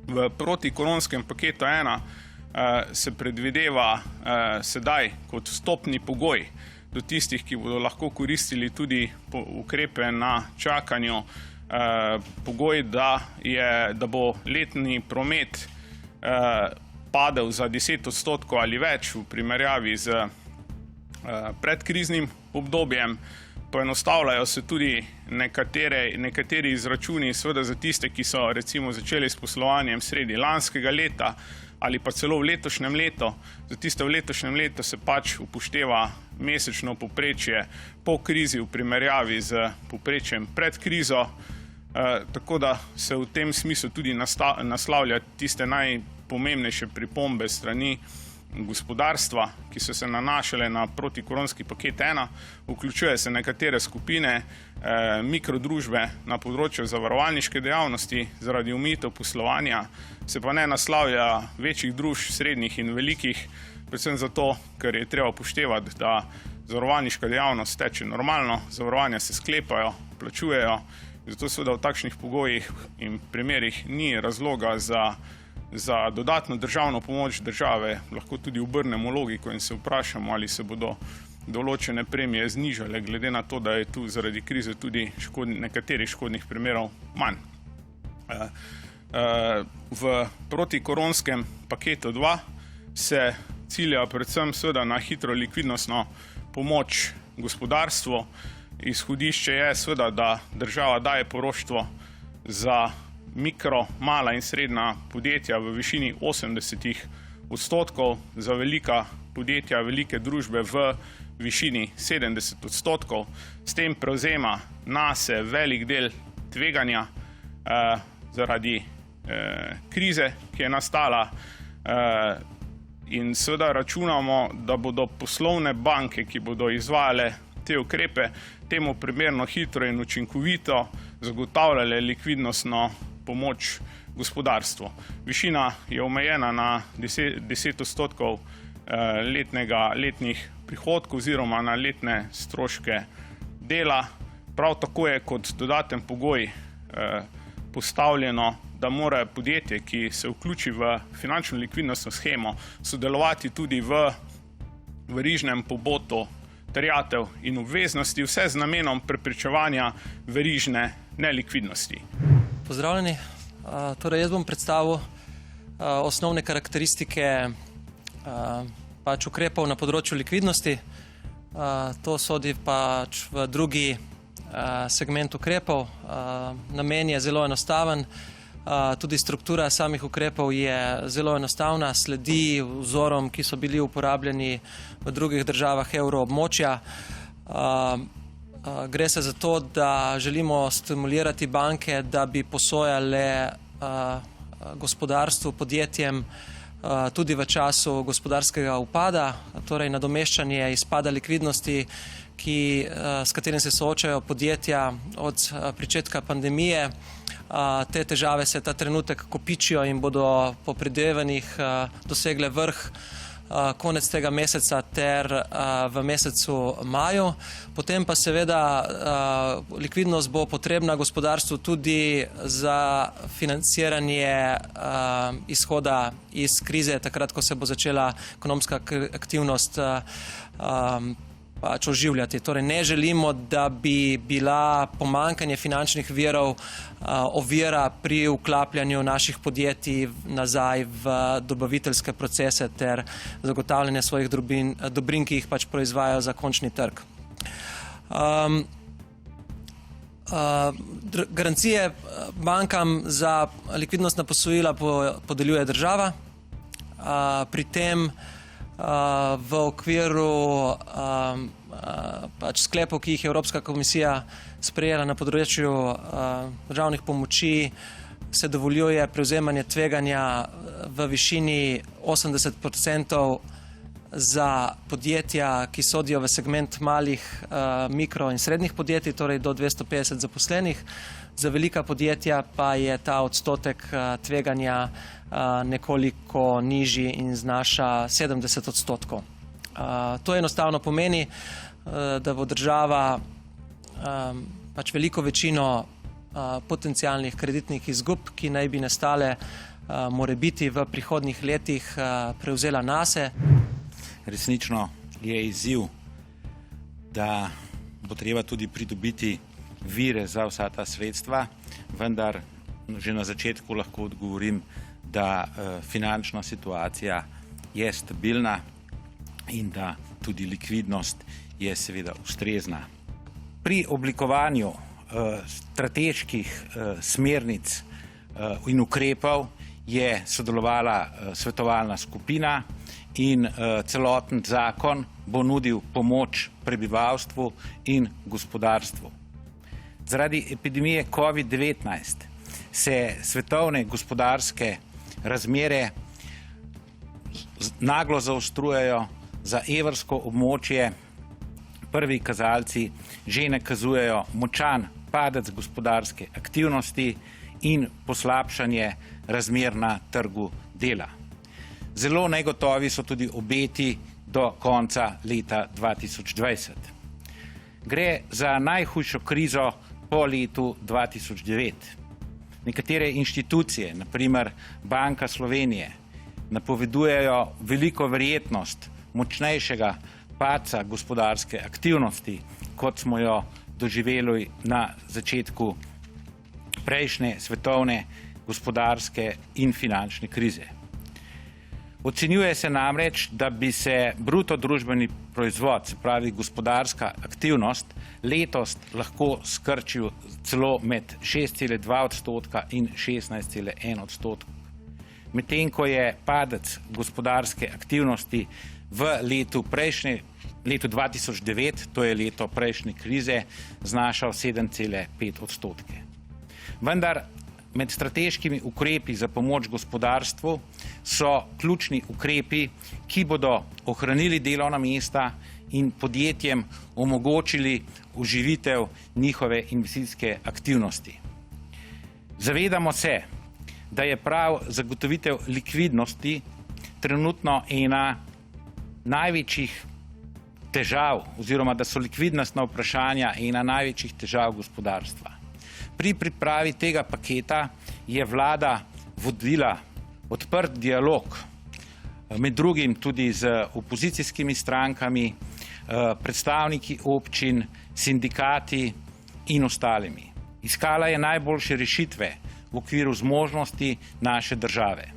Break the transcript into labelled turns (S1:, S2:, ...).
S1: V protikoronskem paketu 1 se predvideva sedaj kot vstopni pogoj do tistih, ki bodo lahko koristili tudi ukrepe na čakanju, pogoj, da bo letni promet padel za 10% ali več v primerjavi z predkriznim obdobjem. Poenostavljajo se tudi nekateri izračuni, seveda za tiste, ki so recimo začeli s poslovanjem sredi lanskega leta ali pa celo v letošnjem letu. Za tiste v letošnjem letu se pač upošteva mesečno povprečje po krizi v primerjavi z povprečjem pred krizo, tako da se v tem smislu tudi naslavlja tiste najpomembnejše pripombe strani gospodarstva, ki so se nanašale na protikoronski paket 1. Vključuje se nekatere skupine, mikrodružbe na področju zavarovalniške dejavnosti, zaradi omejitev poslovanja se pa ne naslavlja večjih družb, srednjih in velikih, predvsem zato, ker je treba upoštevati, da zavarovalniška dejavnost teče normalno, zavarovanja se sklepajo, plačujejo, zato seveda v takšnih pogojih in primerih ni razloga za dodatno državno pomoč države. Lahko tudi obrnemo logiko in se vprašamo, ali se bodo določene premije znižale, glede na to, da je tu zaradi krize tudi nekaterih škodnih primerov manj. V protikoronskem paketu 2 se cilja predvsem seveda na hitro likvidnostno pomoč gospodarstvu. Izhodišče je seveda, da država daje poroštvo za mikro, mala in srednja podjetja v višini 80%, za velika podjetja, velike družbe v višini 70%. S tem prevzema nase velik del tveganja zaradi krize, ki je nastala, in seveda računamo, da bodo poslovne banke, ki bodo izvajale te ukrepe, temu primerno hitro in učinkovito zagotavljale likvidnostno pomoč gospodarstvu. Višina je omejena na 10% letnih prihodkov oziroma na letne stroške dela. Prav tako je kot dodaten pogoj postavljeno, da mora podjetje, ki se vključi v finančno likvidnostno shemo, sodelovati tudi v verižnem pobotu terjatev in obveznosti, vse z namenom preprečevanja verižne nelikvidnosti.
S2: Pozdravljeni. Torej, jaz bom predstavil osnovne karakteristike ukrepov na področju likvidnosti. To sodi pač v drugi segment ukrepov. Namen je zelo enostaven. Tudi struktura samih ukrepov je zelo enostavna, sledi vzorom, ki so bili uporabljeni v drugih državah evroobmočja. Gre se za to, da želimo stimulirati banke, da bi posojale gospodarstvu, podjetjem tudi v času gospodarskega upada, torej nadomeščanje izpada likvidnosti, s katerim se soočajo podjetja od pričetka pandemije. Te težave se ta trenutek kopičijo in bodo po predvidevanjih dosegle vrh konec tega meseca ter v mesecu maju. Potem pa seveda likvidnost bo potrebna gospodarstvu tudi za financiranje izhoda iz krize, takrat, ko se bo začela ekonomska aktivnost oživljati. Torej, ne želimo, da bi bila pomanjkanje finančnih virov ovira pri vklapljanju naših podjetij nazaj v dobaviteljske procese ter zagotavljanje svojih dobrin, ki jih pač proizvajajo za končni trg. Garancije bankam za likvidnostna posojila podeljuje država. Pri tem v okviru sklepov, ki jih je Evropska komisija sprejela na področju državnih pomoči, se dovoljuje prevzemanje tveganja v višini 80% za podjetja, ki sodijo v segment malih, mikro in srednjih podjetij, torej do 250 zaposlenih. Za velika podjetja pa je ta odstotek tveganja nekoliko nižji in znaša 70%. To enostavno pomeni, da bo država veliko večino potencialnih kreditnih izgub, ki naj bi nastale morebiti v prihodnjih letih prevzela nase.
S3: Resnično je izziv, da bo treba tudi pridobiti vire za vsa ta sredstva, vendar že na začetku lahko odgovorim, da finančna situacija je stabilna in da tudi likvidnost je seveda ustrezna. Pri oblikovanju strateških smernic in ukrepov je sodelovala svetovalna skupina in celoten zakon bo nudil pomoč prebivalstvu in gospodarstvu. Zaradi epidemije COVID-19 se svetovne gospodarske razmere naglo zaostrujejo, za evrsko območje prvi kazalci že nakazujejo močan padec gospodarske aktivnosti in poslabšanje razmer na trgu dela. Zelo negotovi so tudi obeti do konca leta 2020. Gre za najhujšo krizo po letu 2009. Nekatere inštitucije, na primer Banka Slovenije, napovedujejo veliko verjetnost močnejšega padca gospodarske aktivnosti, kot smo jo doživeli na začetku prejšnje svetovne gospodarske in finančne krize. Ocenjuje se namreč, da bi se bruto družbeni proizvod, se pravi gospodarska aktivnost, letos lahko skrčil celo med 6,2% in 16,1%. Medtem ko je padec gospodarske aktivnosti v letu 2009, to je leto prejšnje krize, znašal 7,5%. Vendar med strateškimi ukrepi za pomoč gospodarstvu so ključni ukrepi, ki bodo ohranili delovna mesta in podjetjem omogočili oživitev njihove investicijske aktivnosti. Zavedamo se, da je prav zagotovitev likvidnosti trenutno ena največjih težav, oziroma da so likvidnostna vprašanja ena največjih težav gospodarstva. Pri pripravi tega paketa je vlada vodila odprt dialog, med drugim tudi z opozicijskimi strankami, predstavniki občin, sindikati in ostalimi. Iskala je najboljše rešitve v okviru zmožnosti naše države.